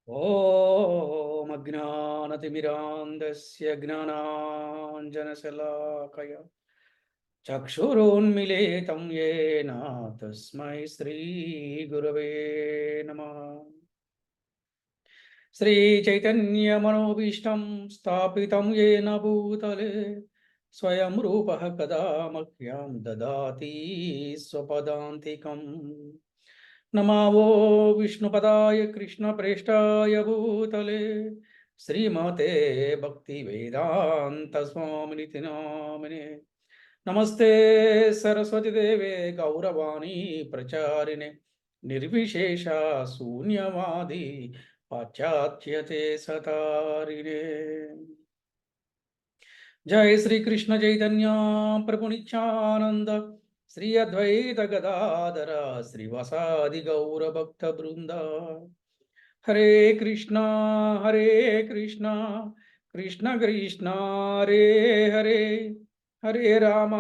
ఓం అజ్ఞానతిమిరాంధస్య జ్ఞానాంజనశలాకయ చక్షురున్మిలితం యేన తస్మై శ్రీగురవే నమః. శ్రీచైతన్యమనోభీష్టం స్థాపితం యేన భూతలే స్వయం రూపః కదా మహ్యం దదాతి స్వపదాంతికం. నమో విష్ణుపదాయ కృష్ణప్రేష్టాయ భూతలే శ్రీమతే భక్తి వేదాంత స్వామినితి నామినే. నమస్తే సరస్వతి దేవే గౌరవాణి ప్రచారిణే నిర్విశేష శూన్యవాది పాశ్చాత్యతే సతారిణే. జయ శ్రీకృష్ణ చైతన్య ప్రభు నిత్యానంద శ్రీ అద్వైత గదాధర శ్రీవసాది గౌర భక్త బృంద. హరే కృష్ణ కృష్ణ కృష్ణ హరే హరే, హరే రామ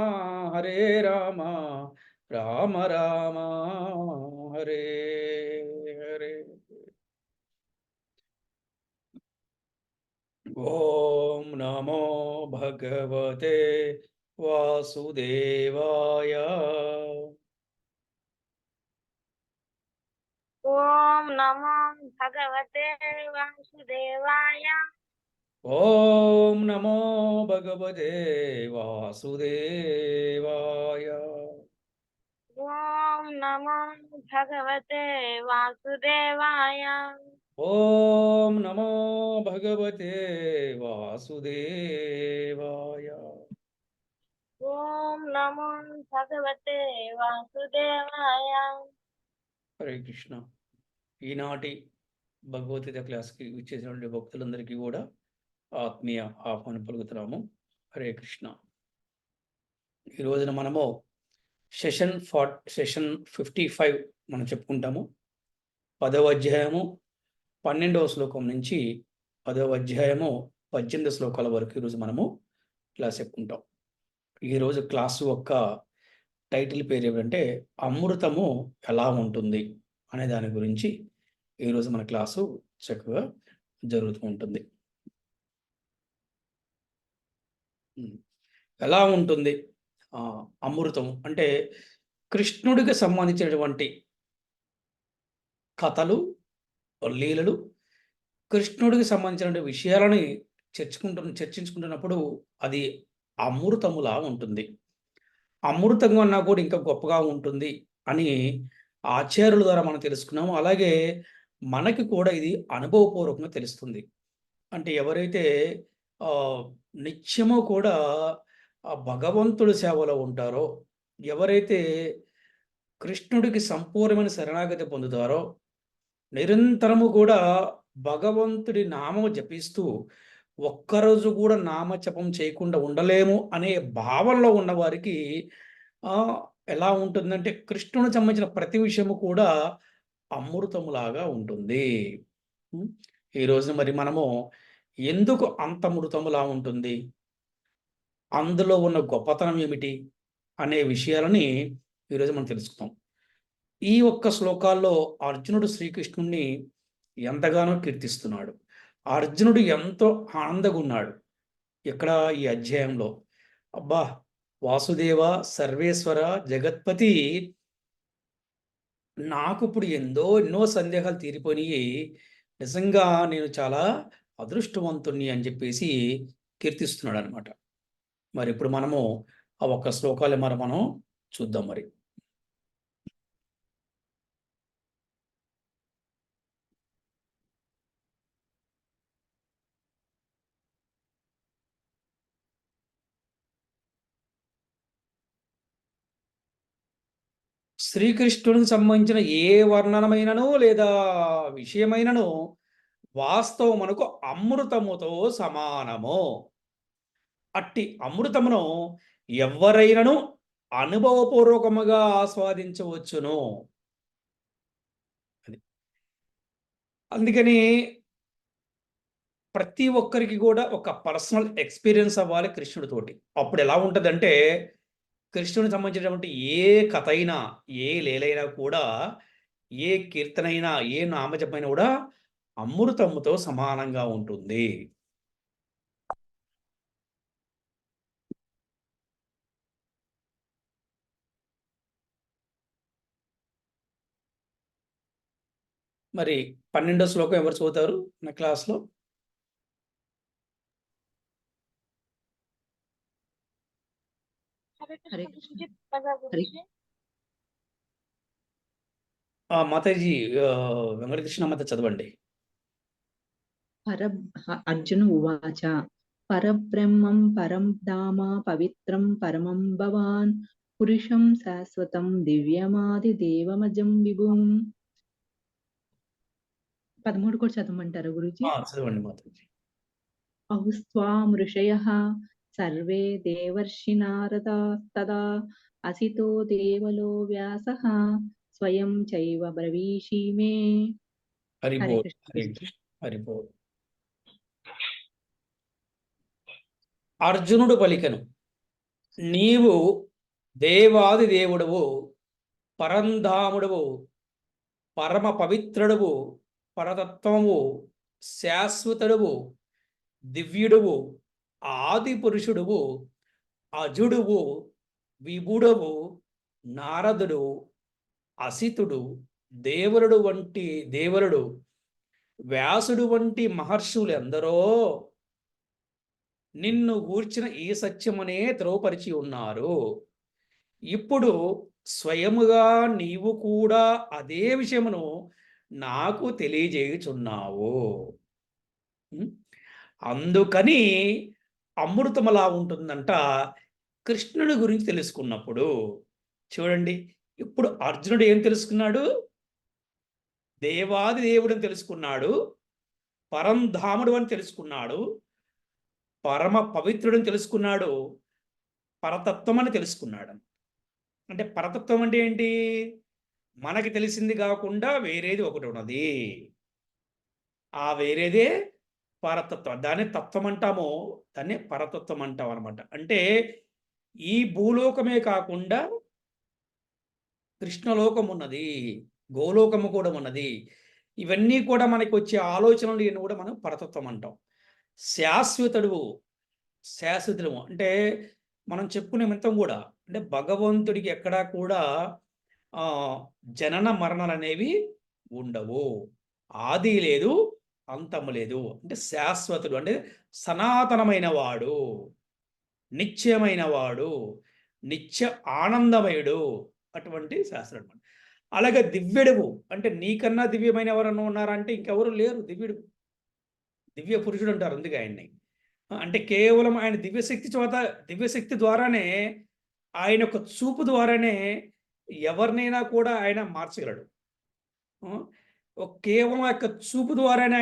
రామ రామ హరే హరే. ఓం నమో భగవతే వాసుదేవాయ. ఓం నమో భగవతే వాసుదేవాయ. ఓం నమో భగవతే వాసుదేవాయ. ఓం నమో భగవతే వాసుదేవాయ. ఓం నమో భగవతే వాసుదేవాయ. ఓం నమో భగవతే వాసుదేవాయ. హరే కృష్ణ. ఈనాటి భగవద్గీత క్లాస్కి ఇచ్చేసినటువంటి భక్తులందరికీ కూడా ఆత్మీయ ఆహ్వానం పలుకుతున్నాము. హరే కృష్ణ. ఈ రోజున మనము సెషన్ 55 మనం చెప్పుకుంటాము. 10వ అధ్యాయము 12వ శ్లోకం నుంచి 10వ అధ్యాయము 18 శ్లోకాల వరకు ఈరోజు మనము క్లాస్ చెప్పుకుంటాం. ఈరోజు క్లాసు యొక్క టైటిల్ పేరు ఏమిటంటే అమృతము ఎలా ఉంటుంది అనే దాని గురించి ఈరోజు మన క్లాసు చక్కగా జరుగుతూ ఉంటుంది. ఎలా ఉంటుంది అమృతం అంటే కృష్ణుడికి సంబంధించినటువంటి కథలు, లీలలు, కృష్ణుడికి సంబంధించిన విషయాలని చర్చించుకుంటున్నప్పుడు అది అమృతములా ఉంటుంది. అమృతంగా అన్నా కూడా ఇంకా గొప్పగా ఉంటుంది అని ఆచార్యుల ద్వారా మనం తెలుసుకున్నాము. అలాగే మనకి కూడా ఇది అనుభవపూర్వకంగా తెలుస్తుంది. అంటే ఎవరైతే నిత్యము కూడా భగవంతుడి సేవలో ఉంటారో, ఎవరైతే కృష్ణుడికి సంపూర్ణమైన శరణాగతి పొందుతారో, నిరంతరము కూడా భగవంతుడి నామము జపిస్తూ ఒక్కరోజు కూడా నామజపం చేయకుండా ఉండలేము అనే భావనలో ఉన్నవారికి ఎలా ఉంటుందంటే కృష్ణునికి సంబంధించిన ప్రతి విషయము కూడా అమృతములాగా ఉంటుంది. ఈరోజు మరి మనము ఎందుకు అంత అమృతములా ఉంటుంది, అందులో ఉన్న గొప్పతనం ఏమిటి అనే విషయాలని ఈరోజు మనం తెలుసుకుందాం. ఈ ఒక్క శ్లోకాల్లో అర్జునుడు శ్రీకృష్ణుణ్ణి ఎంతగానో కీర్తిస్తున్నాడు. అర్జునుడు ఎంతో ఆనందంగా ఉన్నాడు ఇక్కడ ఈ అధ్యాయంలో. అబ్బా, వాసుదేవ సర్వేశ్వర జగత్పతి, నాకు ఇప్పుడు ఎన్నో సందేహాలు తీరిపోయి నిజంగా నేను చాలా అదృష్టవంతుణ్ణి అని చెప్పేసి కీర్తిస్తున్నాడు అనమాట. మరి ఇప్పుడు మనము ఆ ఒక్క శ్లోకాలు మనం చూద్దాం. మరి శ్రీకృష్ణునికి సంబంధించిన ఏ వర్ణనమైనను లేదా విషయమైనను వాస్తవం మనకు అమృతముతో సమానము. అట్టి అమృతమును ఎవరైనను అనుభవపూర్వకముగా ఆస్వాదించవచ్చును. అది అందుకని ప్రతి ఒక్కరికి కూడా ఒక పర్సనల్ ఎక్స్పీరియన్స్ అవ్వాలి కృష్ణుడితోటి. అప్పుడు ఎలా ఉంటుందంటే కృష్ణునికి సంబంధించినటువంటి ఏ కథ అయినా, ఏ లీలైనా కూడా, ఏ కీర్తనైనా, ఏ నామజపమైనా కూడా అమృతముతో సమానంగా ఉంటుంది. మరి 12వ శ్లోకం ఎవరు చదువుతారు నా క్లాస్లో? హరే హరే కృష్ణ కృష్ణ. గురూజీ, పద్మజ గురూజీ. మాతాజీ, వెంకటకృష్ణ మాత చదవండి. అర్జున ఉవాచ పరబ్రహ్మం పరం ధామ పవిత్రం పరమం భవాన్ పురుషం శాశ్వతం దివ్యమాది దేవమజం విభుం. 13 కూడా చదవమంటారా గురుజీ? చదవండి మాతాజీ. అహుస్త్వాం ఋషయః సర్వే దేవర్షి నారదాస్తదా అసితో దేవలో వ్యాసః స్వయం చైవ బ్రవీషి మే. హరే హరిబోల్, కృష్ణ హరే గురుజీ. కృష్ణ, హరిబోల్. అర్జునుడు పలికెను, నీవు దేవాది దేవుడవు, పరంధాముడవు, పరమ పవిత్రుడవు, పరతత్వము, శాశ్వతుడవు, దివ్యుడవు, ఆది పురుషుడువు, అజుడువు, విభుడవు, నారదుడు, అసితుడు, దేవుడు, వ్యాసుడు వంటి మహర్షులు ఎందరో నిన్ను గూర్చిన ఈ సత్యమునే త్రోపరిచి ఉన్నారు. ఇప్పుడు స్వయముగా నీవు కూడా అదే విషయమును నాకు తెలియజేయుచున్నావు. అందుకని అమృతమలా ఉంటుందంట కృష్ణుడి గురించి తెలుసుకున్నప్పుడు. చూడండి, ఇప్పుడు అర్జునుడు ఏం తెలుసుకున్నాడు? దేవాది దేవుడని తెలుసుకున్నాడు, పరంధాముడు అని తెలుసుకున్నాడు, పరమ పవిత్రుడని తెలుసుకున్నాడు, పరతత్వం అని తెలుసుకున్నాడు. అంటే పరతత్వం అంటే ఏంటి? మనకి తెలిసింది కాకుండా వేరేది ఒకటి ఉన్నది. ఆ వేరేదే పరతత్వం. దాన్ని తత్వం అంటాము, దాన్ని పరతత్వం అంటాం అనమాట. అంటే ఈ భూలోకమే కాకుండా కృష్ణలోకం ఉన్నది, గోలోకము కూడా ఉన్నది. ఇవన్నీ కూడా మనకి వచ్చే ఆలోచనలు ఇవన్నీ కూడా మనం పరతత్వం అంటాం. శాశ్వతుడు అంటే మనం చెప్పుకునే మిత్తం కూడా, అంటే భగవంతుడికి ఎక్కడా కూడా జనన మరణాలు అనేవి ఉండవు. ఆది లేదు, అంతము లేదు. అంటే శాశ్వతుడు అంటే సనాతనమైన వాడు, నిత్యమైన వాడు, నిత్య ఆనందమయుడు, అటువంటి శాస్త్రం. అలాగే దివ్యుడువు అంటే నీకన్నా దివ్యమైన ఎవరన్నా ఉన్నారంటే ఇంకెవరు లేరు. దివ్య పురుషుడు అంటారు అందుకే ఆయన్ని. అంటే కేవలం ఆయన దివ్యశక్తి ద్వారానే, ఆయన యొక్క చూపు ద్వారానే ఎవరినైనా కూడా ఆయన మార్చగలడు. కేవలం యొక్క చూపు ద్వారానే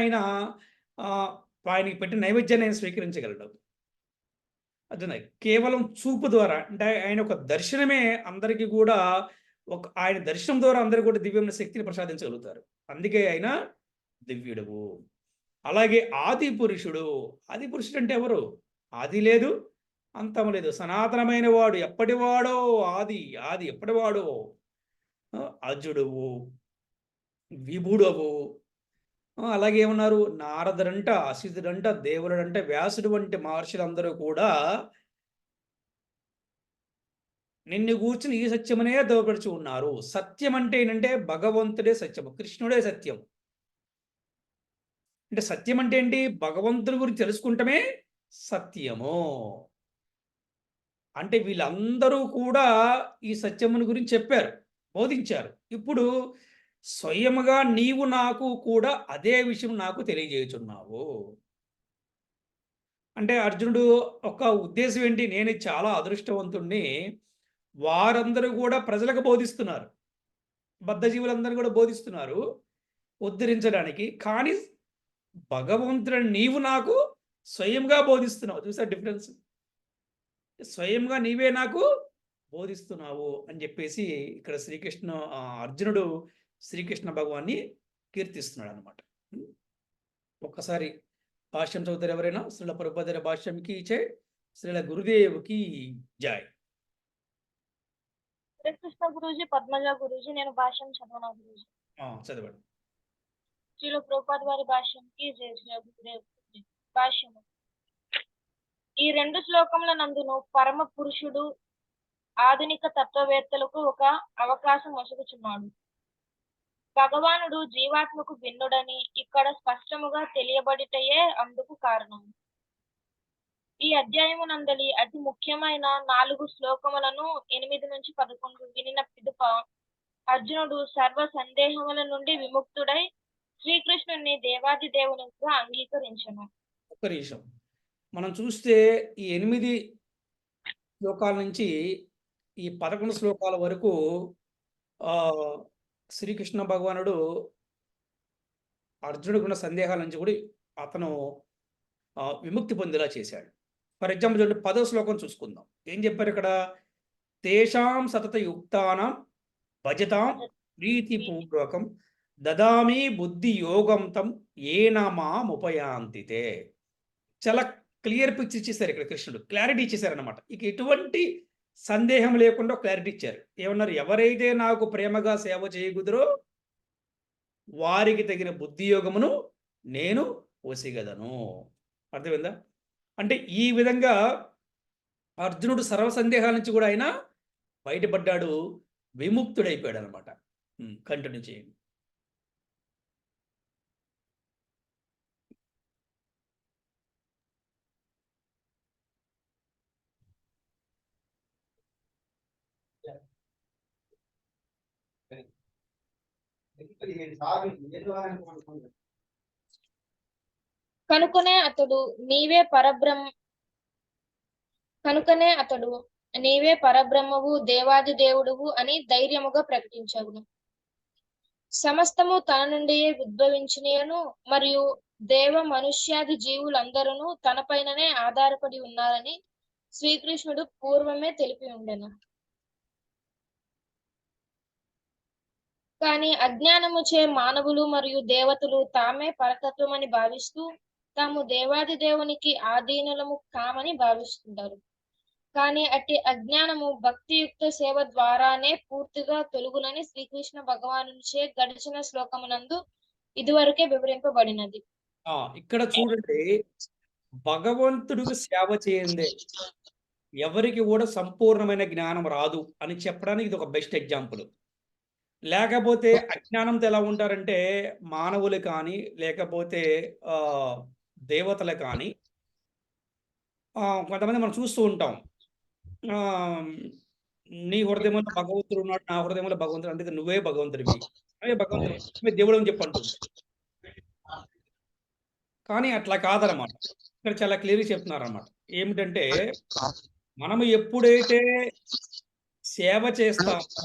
ఆయనకి పెట్టిన నైవేద్యాన్ని ఆయన స్వీకరించగలడు. అదే కేవలం చూపు ద్వారా, అంటే ఆయన ఒక దర్శనమే అందరికీ కూడా, ఆయన దర్శనం ద్వారా అందరూ కూడా దివ్యమైన శక్తిని ప్రసాదించగలుగుతారు. అందుకే ఆయన దివ్యుడువు. అలాగే ఆది పురుషుడు అంటే ఎవరు? ఆది లేదు, అంతం లేదు, సనాతనమైన వాడు, ఎప్పటివాడో, ఆది ఎప్పటివాడో, అజుడువు, విభుడవు. అలాగే ఏమన్నారు? నారదుడంట, అసితుడంట, దేవుడంట, వ్యాసుడు వంటి మహర్షులందరూ కూడా నిన్ను గూర్చిన ఈ సత్యమనే దోపరిచి ఉన్నారు. సత్యం అంటే ఏంటంటే భగవంతుడే సత్యము, కృష్ణుడే సత్యం. అంటే సత్యం అంటే ఏంటి? భగవంతుడి గురించి తెలుసుకుంటమే సత్యము. అంటే వీళ్ళందరూ కూడా ఈ సత్యముని గురించి చెప్పారు, బోధించారు. ఇప్పుడు స్వయముగా నీవు నాకు కూడా అదే విషయం నాకు తెలియజేయుచున్నావు. అంటే అర్జునుడు ఒక ఉద్దేశం ఏంటి? నేను చాలా అదృష్టవంతుణ్ణి, వారందరూ కూడా ప్రజలకు బోధిస్తున్నారు, బద్ధజీవులందరూ కూడా బోధిస్తున్నారు ఉద్ధరించడానికి. కానీ భగవంతుడు నీవు నాకు స్వయంగా బోధిస్తున్నావు. చూసారు డిఫరెన్స్? స్వయంగా నీవే నాకు బోధిస్తున్నావు అని చెప్పేసి ఇక్కడ అర్జునుడు శ్రీకృష్ణ భగవాన్ని కీర్తిస్తున్నాడు అనమాట. ఒక్కసారి భాష్యం చదువుతారు ఎవరైనా? శ్రీల ప్రభుపాద భాష్యంకి చే శ్రీల గురుదేవుకి జై. హరే కృష్ణ గురూజీ, పద్మజ గురూజీ, నేను భాష్యం చదవనా గురూజీ? చదవండి. శ్రీల ప్రభుపాద వారి భాష్యంకి భాష్యము. ఈ 2 శ్లోకముల నందును పరమ పురుషుడు ఆధునిక తత్వవేత్తలకు ఒక అవకాశం ఒసగుచున్నాడు. భగవానుడు జీవాత్మకు భిన్నుడని ఇక్కడ స్పష్టముగా తెలియబడిటయే అందుకు కారణం. ఈ అధ్యాయము నందలి అతి ముఖ్యమైన 4 శ్లోకములను 8-11 వినిన పిదుప అర్జునుడు సర్వ సందేహముల నుండి విముక్తుడై శ్రీకృష్ణుని దేవాది దేవునిగా అంగీకరించను. ఒక్క నిమిషం మనం చూస్తే ఈ 8 శ్లోకాల నుంచి ఈ 11 శ్లోకాల వరకు శ్రీకృష్ణ భగవానుడు అర్జునుడికి ఉన్న సందేహాల నుంచి కూడా అతను విముక్తి పొందేలా చేశాడు. ఫర్ ఎగ్జాంపుల్ చూడండి, 10వ శ్లోకం చూసుకుందాం. ఏం చెప్పారు ఇక్కడ? తేషాం సతత యుక్తానం భజతాం ప్రీతిపూర్వకం దదామి బుద్ధి యోగం తం ఏనమాముపయాంతితే. చాలా క్లియర్ పిక్చర్ ఇచ్చేసారు ఇక్కడ కృష్ణుడు, క్లారిటీ ఇచ్చేసారనమాట. ఇక ఎటువంటి సందేహం లేకుండా క్లారిటీ ఇచ్చారు. ఏమన్నారు? ఎవరైతే నాకు ప్రేమగా సేవ చేయగుదురో వారికి తగిన బుద్ధి యోగమును నేను ఒసిగదను. అర్థమైందా? అంటే ఈ విధంగా అర్జునుడు సర్వ సందేహాల నుంచి కూడా ఆయన బయటపడ్డాడు, విముక్తుడైపోయాడు అనమాట. కంటిన్యూ చేయండి. కనుకనే అతడు నీవే పరబ్రహ్మవు దేవాది దేవుడువు అని ధైర్యముగా ప్రకటించవును. సమస్తము తన నుండియే ఉద్భవించినను మరియు దేవ మనుష్యాది జీవులందరూ తనపైననే ఆధారపడి ఉన్నారని శ్రీకృష్ణుడు పూర్వమే తెలిపి ఉండెను. కానీ అజ్ఞానముచే మానవులు మరియు దేవతలు తామే పరతత్వమని భావిస్తూ తాము దేవాది దేవునికి ఆధీనులము కామని భావిస్తుంటారు. కానీ అట్టి అజ్ఞానము భక్తియుక్త సేవ ద్వారానే పూర్తిగా తొలుగునని శ్రీకృష్ణ భగవానుచే గడిచిన శ్లోకమునందు ఇదివరకే వివరింపబడినది. ఇక్కడ చూడండి, భగవంతుడికి సేవ చేయందే ఎవరికి కూడా సంపూర్ణమైన జ్ఞానం రాదు అని చెప్పడానికి ఇది ఒక బెస్ట్ ఎగ్జాంపుల్. లేకపోతే అజ్ఞానంతో ఎలా ఉంటారంటే మానవులు కానీ లేకపోతే దేవతలు కానీ కొంతమంది మనం చూస్తూ ఉంటాం. నీ హృదయంలో భగవంతుడు ఉన్నాడు, నా హృదయంలో భగవంతుడు, అందుకే నువ్వే భగవంతుడివి, నువ్వే భగవంతుడు, దేవుడు అని చెప్పి అంటుంది. కానీ అట్లా కాదనమాట. ఇక్కడ చాలా క్లియర్గా చెప్తున్నారు అన్నమాట. ఏమిటంటే మనము ఎప్పుడైతే సేవ చేస్తామో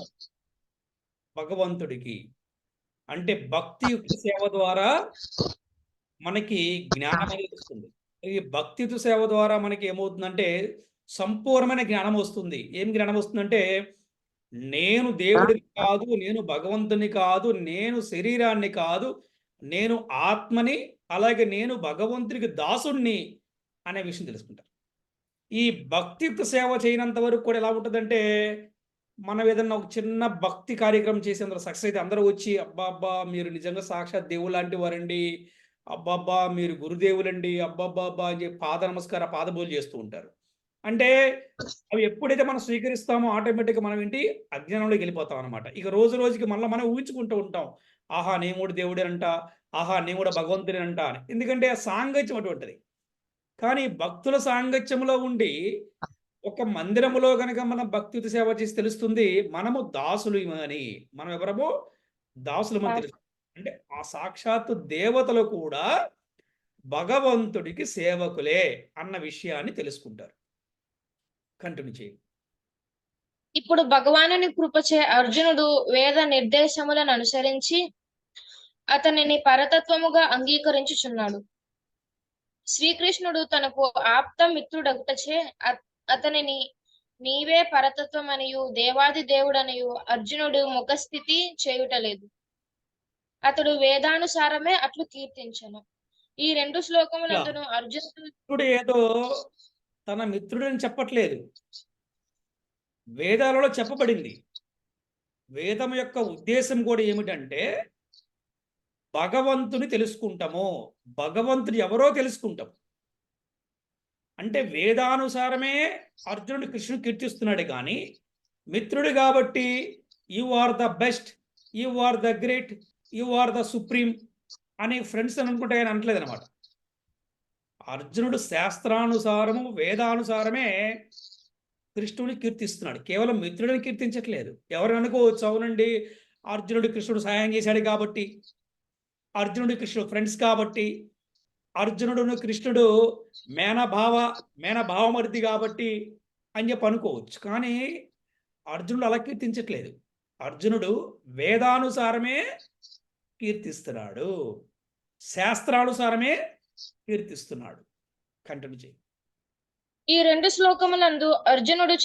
భగవంతుడికి, అంటే భక్తియుక్త సేవ ద్వారా మనకి జ్ఞానం అనేది వస్తుంది. ఈ భక్తియుక్త సేవ ద్వారా మనకి ఏమవుతుందంటే సంపూర్ణమైన జ్ఞానం వస్తుంది. ఏం జ్ఞానం వస్తుందంటే నేను దేవుడిని కాదు, నేను భగవంతుని కాదు, నేను శరీరాన్ని కాదు, నేను ఆత్మని, అలాగే నేను భగవంతుడికి దాసుణ్ణి అనే విషయం తెలుసుకుంటారు. ఈ భక్తియుక్త సేవ చేయనంత వరకు కూడా ఎలా ఉంటుందంటే మనం ఏదన్నా ఒక చిన్న భక్తి కార్యక్రమం చేసి అందరూ సక్సెస్ అయితే అందరూ వచ్చి అబ్బాబ్బా మీరు నిజంగా సాక్షాత్ దేవుడు లాంటి వారండి, అబ్బాబ్బా మీరు గురుదేవులండి, అబ్బాబ్బాబ్బా అని చెప్పి పాదబోలు చేస్తూ ఉంటారు. అంటే అవి ఎప్పుడైతే మనం స్వీకరిస్తామో ఆటోమేటిక్గా మనం ఏంటి అజ్ఞానంలోకి వెళ్ళిపోతాం అనమాట. ఇక రోజు రోజుకి మళ్ళీ మనం ఊహించుకుంటూ ఉంటాం, ఆహా నేను కూడా దేవుడేనంట, ఆహా నేను కూడా భగవంతుడేనంట అని. ఎందుకంటే ఆ సాంగత్యం అటువంటిది. కానీ భక్తుల సాంగత్యంలో ఉండి ఒక మందిరములో కనుక మనం భక్తియుత సేవ చేసి తెలుస్తుంది మనము దాసులు అని. మనం ఎవరమో దాసులమని తెలుసు. అంటే ఆ సాక్షాత్తు దేవతలు కూడా భగవంతుడికి సేవకులే అన్న విషయాన్ని తెలుసుకుంటారు. కంటిన్యూ చేయండి. ఇప్పుడు భగవానుని కృపచే అర్జునుడు వేద నిర్దేశములను అనుసరించి అతనిని పరతత్వముగా అంగీకరించుచున్నాడు. శ్రీకృష్ణుడు తనకు ఆప్త మిత్రుడగుటచే అతనిని నీవే పరతత్వమనియు దేవాది దేవుడనియు అర్జునుడు ముఖస్థితి చేయుటలేదు. అతడు వేదానుసారమే అట్లు కీర్తించను. ఈ 2 శ్లోకములందును అర్జునుడు ఏదో తన మిత్రుడని చెప్పట్లేదు, వేదాలలో చెప్పబడింది. వేదం యొక్క ఉద్దేశం కూడా ఏమిటంటే భగవంతుని తెలుసుకుంటామో, భగవంతుడు ఎవరో తెలుసుకుంటాం. అంటే వేదానుసారమే అర్జునుడు కృష్ణుడు కీర్తిస్తున్నాడు కానీ, మిత్రుడు కాబట్టి you are the best, you are the great, you are the supreme అని ఫ్రెండ్స్ అని అనుకుంటే ఆయన అనట్లేదు అనమాట. అర్జునుడు శాస్త్రానుసారము వేదానుసారమే కృష్ణుడిని కీర్తిస్తున్నాడు. కేవలం మిత్రుడిని కీర్తించట్లేదు. ఎవరు అనుకోవచ్చు, అవునండి అర్జునుడు కృష్ణుడు సహాయం చేశాడు కాబట్టి, అర్జునుడు కృష్ణుడు ఫ్రెండ్స్ కాబట్టి, అర్జునుడును కృష్ణుడు మేనభావమరిది కాబట్టి అని చెప్పి అనుకోవచ్చు. కానీ అర్జునుడు అలా కీర్తించట్లేదు. అర్జునుడు వేదానుసారమే కీర్తిస్తున్నాడు, శాస్త్రానుసారమే కీర్తిస్తున్నాడు. కంటిన్యూ చేయి. ఈ 2 శ్లోకములందు అర్జునుడు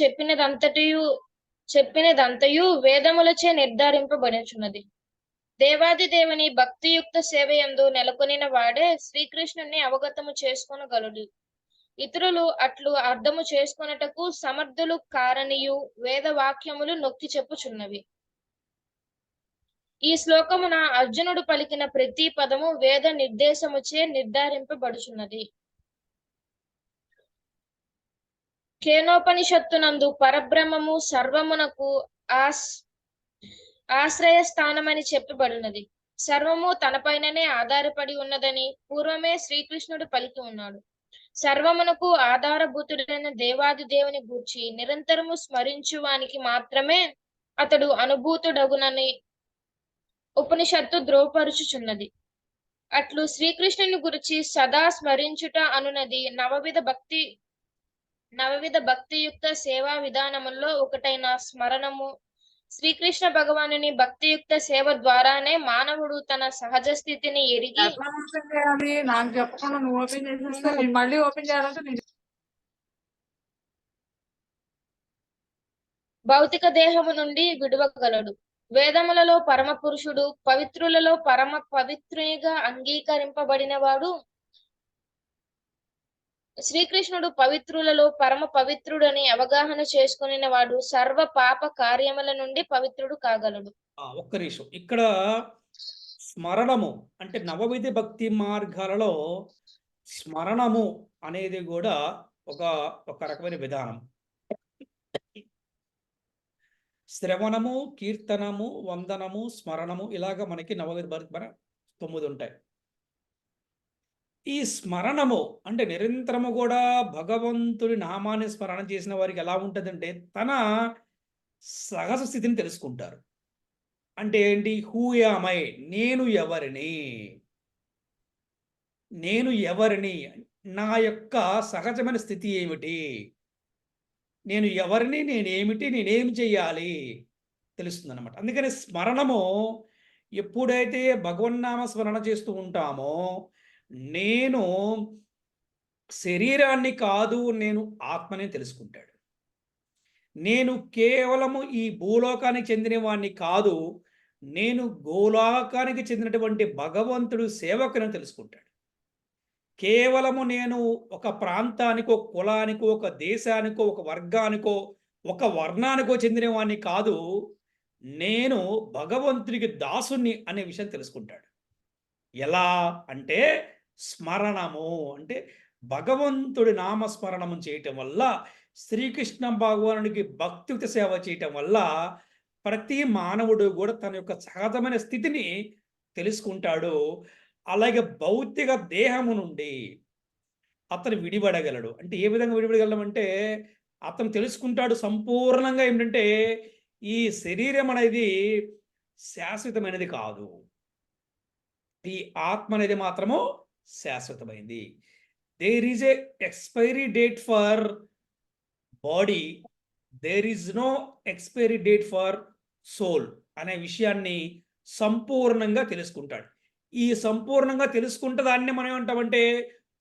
చెప్పినదంతయు వేదములచే నిర్ధారింపబడుచున్నది. దేవాది దేవుని భక్తియుక్త సేవయందు నెలకొనిన వాడే శ్రీకృష్ణుని అవగతము చేసుకొనగలడు. ఇతరులు అట్లు అర్థము చేసుకొనుటకు సమర్థులు కారనియు వేద వాక్యములు నొక్కి చెప్పుచున్నవి. ఈ శ్లోకమున అర్జునుడు పలికిన ప్రతి పదము వేద నిర్దేశముచే నిర్ధారింపబడుచున్నది. కేనోపనిషత్తునందు పరబ్రహ్మము సర్వమునకు ఆశ్రయ స్థానమని చెప్పబడినది. సర్వము తనపైననే ఆధారపడి ఉన్నదని పూర్వమే శ్రీకృష్ణుడు పలికి ఉన్నాడు. సర్వమునకు ఆధారభూతుడైన దేవాది దేవుని గూర్చి నిరంతరము స్మరించువానికి మాత్రమే అతడు అనుభూతుడగునని ఉపనిషత్తు ధ్రువపరుచుచున్నది. అట్లు శ్రీకృష్ణుని గురించి సదా స్మరించుట అనునది నవవిధ భక్తియుక్త సేవా విధానముల్లో ఒకటైన స్మరణము. శ్రీకృష్ణ భగవానుని భక్తియుక్త సేవ ద్వారానే మానవుడు తన సహజ స్థితిని ఎరిగి ఎట్లా ఓపెన్ చేయాలి? నాకు చెప్పకుండా నువ్వు ఓపెన్ చేసేస్తే నేను మళ్ళీ ఓపెన్ చేయాలంటే నేను భౌతిక దేహము నుండి విడువగలడు. వేదములలో పరమ పురుషుడు, పవిత్రులలో పరమ పవిత్రునిగా అంగీకరింపబడినవాడు శ్రీకృష్ణుడు. పవిత్రులలో పరమ పవిత్రుడని అవగాహన చేసుకుని వాడు సర్వ పాప కార్యముల నుండి పవిత్రుడు కాగలడు. ఒక్క నిమిషం. ఇక్కడ స్మరణము అంటే నవవిధి భక్తి మార్గాలలో స్మరణము అనేది కూడా ఒక రకమైన విధానం. శ్రవణము, కీర్తనము, వందనము, స్మరణము ఇలాగ మనకి నవవిధి 9 ఉంటాయి. ఈ స్మరణము అంటే నిరంతరము కూడా భగవంతుడి నామాన్ని స్మరణ చేసిన వారికి ఎలా ఉంటుందంటే తన సహజ స్థితిని తెలుసుకుంటారు. అంటే ఏంటి? హూ యామై, నేను ఎవరిని, నేను ఎవరిని, నా యొక్క సహజమైన స్థితి ఏమిటి, నేను ఎవరిని, నేనేమిటి, నేనేం చెయ్యాలి తెలుస్తుంది అన్నమాట. అందుకని స్మరణము ఎప్పుడైతే భగవన్నామ స్మరణ చేస్తూ ఉంటామో నేను శరీరాన్ని కాదు, నేను ఆత్మని తెలుసుకుంటాడు. నేను కేవలము ఈ భూలోకానికి చెందిన వాడిని కాదు, నేను గోలోకానికి చెందినటువంటి భగవంతుడు సేవకుని తెలుసుకుంటాడు. కేవలము నేను ఒక ప్రాంతానికో, కులానికో, ఒక దేశానికో, ఒక వర్గానికో, ఒక వర్ణానికో చెందిన వాడిని కాదు, నేను భగవంతుడికి దాసుని అనే విషయం తెలుసుకుంటాడు. ఎలా అంటే స్మరణము అంటే భగవంతుడి నామస్మరణము చేయటం వల్ల, శ్రీకృష్ణ భగవానుడికి భక్తియుక్త సేవ చేయటం వల్ల ప్రతి మానవుడు కూడా తన యొక్క సహజమైన స్థితిని తెలుసుకుంటాడు. అలాగే భౌతిక దేహము నుండి అతను విడిపడగలడు. అంటే ఏ విధంగా విడిపడగలం అంటే అతను తెలుసుకుంటాడు సంపూర్ణంగా ఏంటంటే ఈ శరీరం అనేది శాశ్వతమైనది కాదు, ఈ ఆత్మ అనేది మాత్రము శాశ్వతమైంది. There is a expiry date for body, there is no expiry date for soul అనే విషయాన్ని సంపూర్ణంగా తెలుసుకుంటాడు. ఈ సంపూర్ణంగా తెలుసుకుంటే దాన్ని మనం ఏమంటామంటే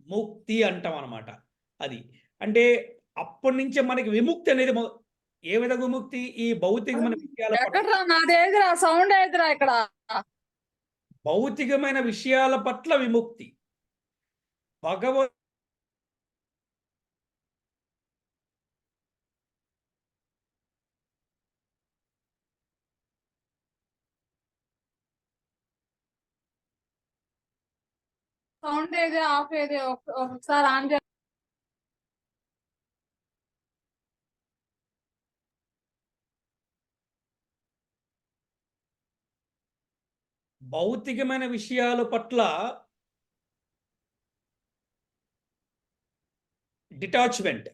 ముక్తి అంటాం అన్నమాట. అది అంటే అప్పటి నుంచే మనకి విముక్తి అనేది ఏ విధంగా విముక్తి? ఈ భౌతికమైన విషయాల పట్ల, ఎక్కడ్రా నాదేదిరా సౌండ్ ఏదిరా ఇక్కడ? భౌతికమైన విషయాల పట్ల విముక్తి. భగవ సౌండ్ ఏది ఆఫ్ ఏది ఒకసారి ఆన్ చేయాలి. భౌతికమైన విషయాల పట్ల డిటాచ్మెంట్,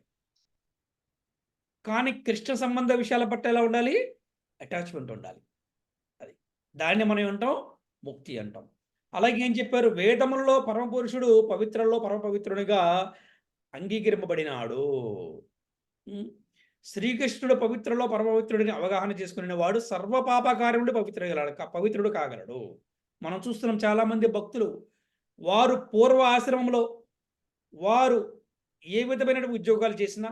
కానీ కృష్ణ సంబంధ విషయాల పట్ల ఎలా ఉండాలి? అటాచ్మెంట్ ఉండాలి. అది దాన్ని మనం ఏమంటాం? ముక్తి అంటాం. అలాగే ఏం చెప్పారు? వేదములలో పరమపురుషుడు పవిత్రలో పరమ పవిత్రునిగా అంగీకరింపబడినాడు. శ్రీకృష్ణుడు పవిత్రలో పరమపవిత్రుడిని అవగాహన చేసుకునే వాడు సర్వ పాపకార్యముడు పవిత్రుడు కాగలడు. మనం చూస్తున్నాం చాలామంది భక్తులు వారు పూర్వ ఆశ్రమంలో వారు ఏ విధమైన ఉద్యోగాలు చేసినా,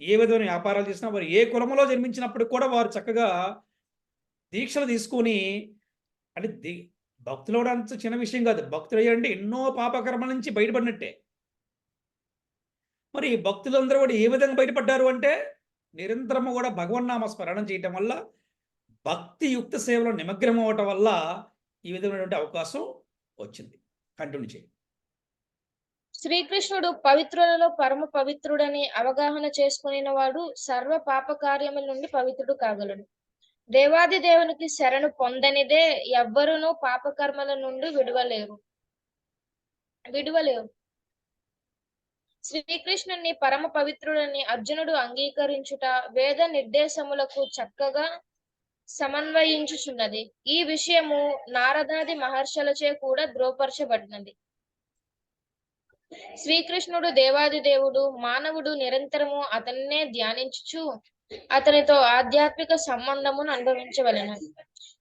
ఏ విధమైన వ్యాపారాలు చేసినా, వారు ఏ కులంలో జన్మించినప్పటికి కూడా వారు చక్కగా దీక్షలు తీసుకొని, అంటే భక్తులు కూడా అంత చిన్న విషయం కాదు. భక్తులు అయ్యారంటే ఎన్నో పాపకర్మల నుంచి బయటపడినట్టే. మరి భక్తులందరూ కూడా ఏ విధంగా బయటపడ్డారు అంటే నిరంతరము కూడా భగవన్నామ స్మరణం చేయటం వల్ల, భక్తియుక్త సేవలో నిమగ్నం అవ్వటం వల్ల ఈ విధమైనటువంటి అవకాశం వచ్చింది. కంటిన్యూ చేయండి. శ్రీకృష్ణుడు పవిత్రులలో పరమ పవిత్రుడని అవగాహన చేసుకుని వాడు సర్వ పాప కార్యముల నుండి పవిత్రుడు కాగలడు. దేవాది దేవునికి శరణు పొందనిదే ఎవ్వరునూ పాపకర్మల నుండి విడువలేరు. శ్రీకృష్ణుని పరమ పవిత్రుడని అర్జునుడు అంగీకరించుట వేద నిర్దేశములకు చక్కగా సమన్వయించుచున్నది. ఈ విషయము నారదాది మహర్షులచే కూడా ధృవపరచబడినది. శ్రీకృష్ణుడు దేవాది దేవుడు, మానవుడు నిరంతరము అతన్నే ధ్యానించుచు అతనితో ఆధ్యాత్మిక సంబంధమును అనుభవించవలెను.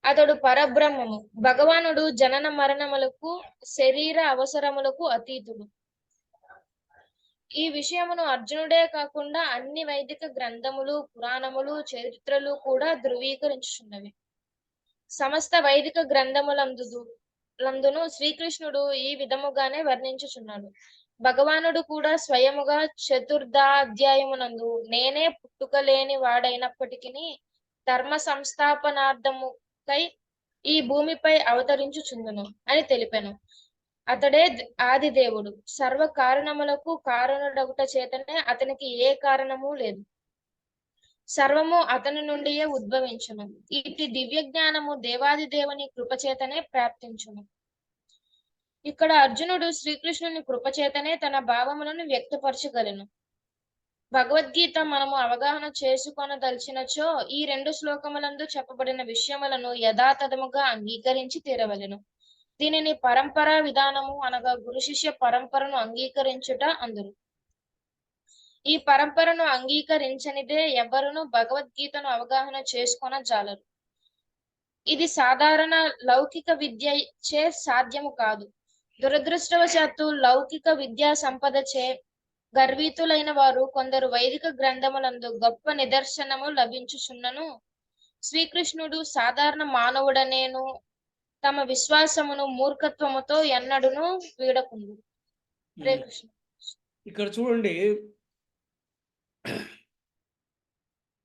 అతడు పరబ్రహ్మము. భగవానుడు జనన మరణములకు, శరీర అవసరములకు అతీతుడు. ఈ విషయమును అర్జునుడే కాకుండా అన్ని వైదిక గ్రంథములు, పురాణములు, చరిత్రలు కూడా ధృవీకరించుచున్నవి. సమస్త వైదిక గ్రంథములందును శ్రీకృష్ణుడు ఈ విధముగానే వర్ణించుచున్నాడు. భగవానుడు కూడా స్వయముగా చతుర్థాధ్యాయమునందు నేనే పుట్టుకలేని వాడైనప్పటికీ ధర్మ సంస్థాపనార్థముకై ఈ భూమిపై అవతరించుచుందును అని తెలిపెను. అతడే ఆది దేవుడు. సర్వ కారణములకు కారణుడగుట చేతనే అతనికి ఏ కారణము లేదు. సర్వము అతని నుండియే ఉద్భవించును. ఇటు దివ్య జ్ఞానము దేవాది దేవుని కృపచేతనే ప్రాప్తించును. ఇక్కడ అర్జునుడు శ్రీకృష్ణుని కృపచేతనే తన భావములను వ్యక్తపరచగలను. భగవద్గీత మనము అవగాహన చేసుకొనదలిచినచో ఈ 2 శ్లోకములందు చెప్పబడిన విషయములను యథాతథముగా అంగీకరించి తీరవలెను. దీనిని పరంపరా విధానము అనగా గురు శిష్య పరంపరను అంగీకరించుట అందురు. ఈ పరంపరను అంగీకరించనిదే ఎవరును భగవద్గీతను అవగాహన చేసుకొనజాలరు. ఇది సాధారణ లౌకిక విద్యచే సాధ్యము కాదు. దురదృష్టవశాత్తు లౌకిక విద్యా సంపదచే గర్వితులైన వారు కొందరు వైదిక గ్రంథములందు గొప్ప నిదర్శనము లభించుచున్నను శ్రీకృష్ణుడు సాధారణ మానవుడనేను తమ విశ్వాసమును మూర్ఖత్వముతో ఎన్నడును వీడకుండు. హరే కృష్ణ. ఇక్కడ చూడండి,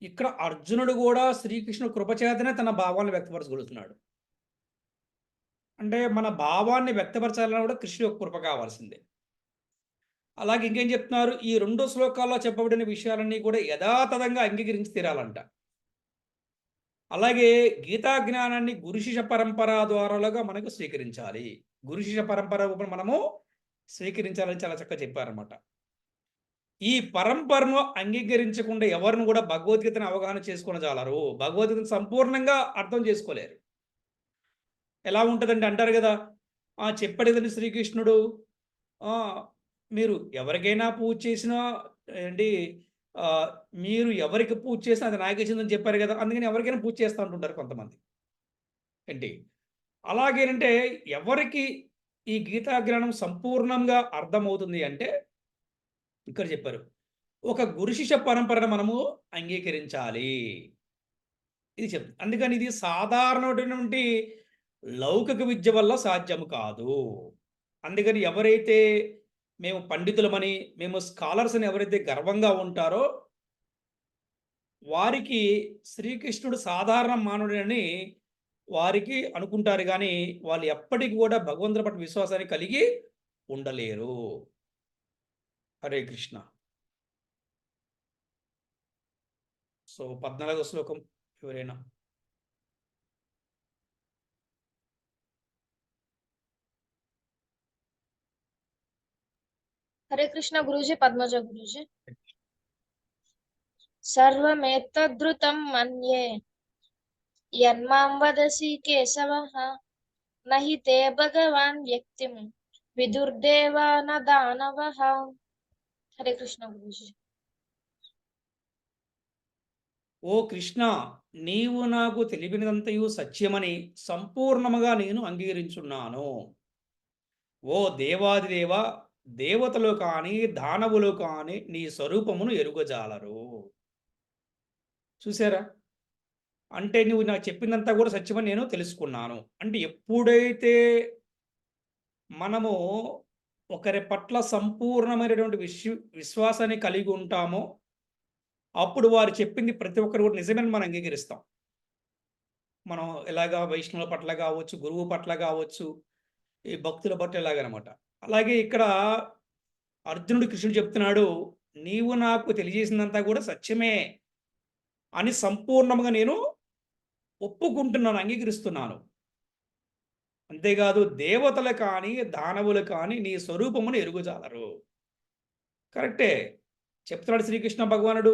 ఇక్కడ అర్జునుడు కూడా శ్రీకృష్ణుడు కృపచేతనే తన భావాన్ని వ్యక్తపరచగలుగుతున్నాడు. అంటే మన భావాన్ని వ్యక్తపరచాలన్నా కూడా కృష్ణుడి యొక్క కృప కావాల్సిందే. అలాగే ఇంకేం చెప్తున్నారు? ఈ 2 శ్లోకాల్లో చెప్పబడిన విషయాలన్నీ కూడా యథాతథంగా అంగీకరించి తీరాలంట. అలాగే గీతా జ్ఞానాన్ని గురు శిష్య పరంపర ద్వారాలుగా మనకు స్వీకరించాలి. గురు శిష్య పరంపర మనము స్వీకరించాలని చాలా చక్కగా చెప్పారన్నమాట. ఈ పరంపరను అంగీకరించకుండా ఎవరిని కూడా భగవద్గీతను అవగాహన చేసుకొనజాలరు. భగవద్గీతను సంపూర్ణంగా అర్థం చేసుకోలేరు. ఎలా ఉంటుందండి అంటారు కదా, చెప్పడేదండి శ్రీకృష్ణుడు, మీరు ఎవరికైనా పూజ చేసినా ఏంటి, మీరు ఎవరికి పూజ చేసినా అది నాకే చెందని చెప్పారు కదా, అందుకని ఎవరికైనా పూజ చేస్తూ ఉంటుంటారు కొంతమంది ఏంటి. అలాగేనంటే ఎవరికి ఈ గీతా జ్ఞానం సంపూర్ణంగా అర్థమవుతుంది అంటే ఇక్కడ చెప్పారు, ఒక గురు శిష్య పరంపరను మనము అంగీకరించాలి. ఇది చెప్తుంది. అందుకని ఇది సాధారణమైనటువంటి లౌకిక విద్య వల్ల సాధ్యము కాదు. అందుకని ఎవరైతే మేము పండితులమని, మేము స్కాలర్స్ అని ఎవరైతే గర్వంగా ఉంటారో వారికి శ్రీకృష్ణుడు సాధారణ మానవుడని వారికి అనుకుంటారు. కానీ వాళ్ళు ఎప్పటికీ కూడా భగవంతుడి పట్ల విశ్వాసాన్ని కలిగి ఉండలేరు. హరే కృష్ణ. సో 14వ శ్లోకం ఎవరైనా? హరే కృష్ణ గురూజీ, పద్మజ గురూజీ. సర్వమేతద్రుతం మన్యే యన్మాం వదసి కేశవః నహి తే భగవాన్ వ్యక్తిం విదుర్దేవా న దానవః. హరే కృష్ణ గురూజీ. ఓ కృష్ణ, నీవు నాకు తెలిపినదంతయు సత్యమని సంపూర్ణముగా నేను అంగీకరించున్నాను. ఓ దేవాదిదేవ, దేవతలు కాని దానవులు కాని నీ స్వరూపమును ఎరుగజాలరు. చూసారా? అంటే నువ్వు నాకు చెప్పినంత కూడా సత్యమని నేను తెలుసుకున్నాను. అంటే ఎప్పుడైతే మనము ఒకరి పట్ల సంపూర్ణమైనటువంటి విశ్వాసాన్ని కలిగి ఉంటామో అప్పుడు వారు చెప్పింది ప్రతి ఒక్కరు కూడా నిజమని మనం అంగీకరిస్తాం. మనం ఎలాగా వైష్ణవుల పట్ల కావచ్చు, గురువు పట్ల కావచ్చు, ఈ భక్తుల పట్ల ఎలాగనమాట. అలాగే ఇక్కడ అర్జునుడు కృష్ణుడు చెప్తున్నాడు, నీవు నాకు తెలియజేసినంతా కూడా సత్యమే అని సంపూర్ణంగా నేను ఒప్పుకుంటున్నాను, అంగీకరిస్తున్నాను. అంతేకాదు దేవతలు కానీ దానవులు కానీ నీ స్వరూపమును ఎరుగుజాలరు. కరెక్టే చెప్తున్నాడు శ్రీకృష్ణ భగవానుడు.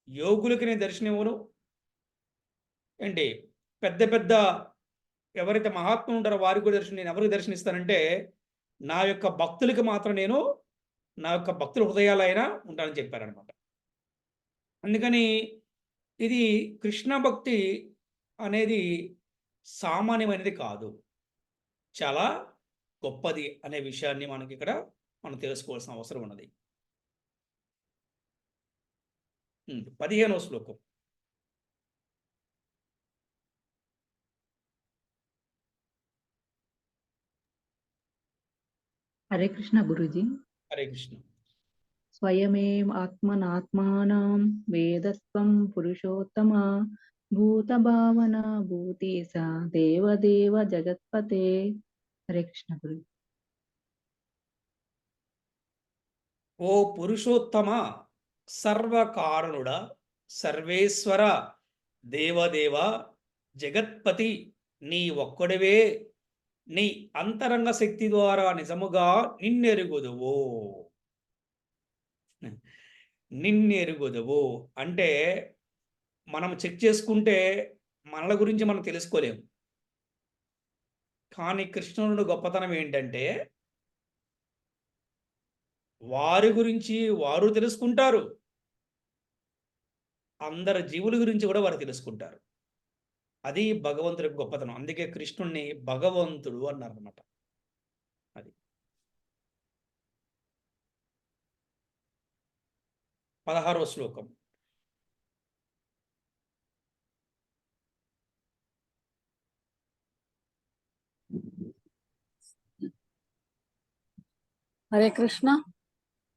యోగులకి నేను దర్శనం ఇవ్వను. ఏంటి పెద్ద పెద్ద ఎవరైతే మహాత్ములు ఉంటారో వారికి కూడా నేను ఎవరికి దర్శనిస్తానంటే నా యొక్క భక్తులకి మాత్రం నేను నా యొక్క భక్తుల హృదయాలైనా ఉంటానని చెప్పారనమాట. అందుకని ఇది కృష్ణ భక్తి అనేది సామాన్యమైనది కాదు, చాలా గొప్పది అనే విషయాన్ని మనకి ఇక్కడ మనం తెలుసుకోవాల్సిన అవసరం ఉన్నది. 15వ శ్లోకం. హరే కృష్ణ గురుజీ. హరే కృష్ణ. స్వయమేవ ఆత్మనాత్మానం వేదత్వం పురుషోత్తమ భూతభావన భూతేశ దేవదేవ జగత్పతే. హరే కృష్ణ గురు. ఓ పురుషోత్తమ, సర్వకారణుడ, సర్వేశ్వర, దేవదేవ, జగత్పతి, నీ ఒక్కడివే. నీ అంతరంగ శక్తి ద్వారా నిజముగా నిన్నెరుగుదువు. నిన్నెరుగుదువు అంటే మనం చెక్ చేసుకుంటే మనల గురించి మనం తెలుసుకోలేము. కానీ కృష్ణుడు గొప్పతనం ఏంటంటే వారి గురించి వారు తెలుసుకుంటారు, అందరి జీవుల గురించి కూడా వారు తెలుసుకుంటారు. అది భగవంతుడి గొప్పతనం. అందుకే కృష్ణుణ్ణి భగవంతుడు అన్నారన్నమాట. అది 16వ శ్లోకం. హరే కృష్ణ.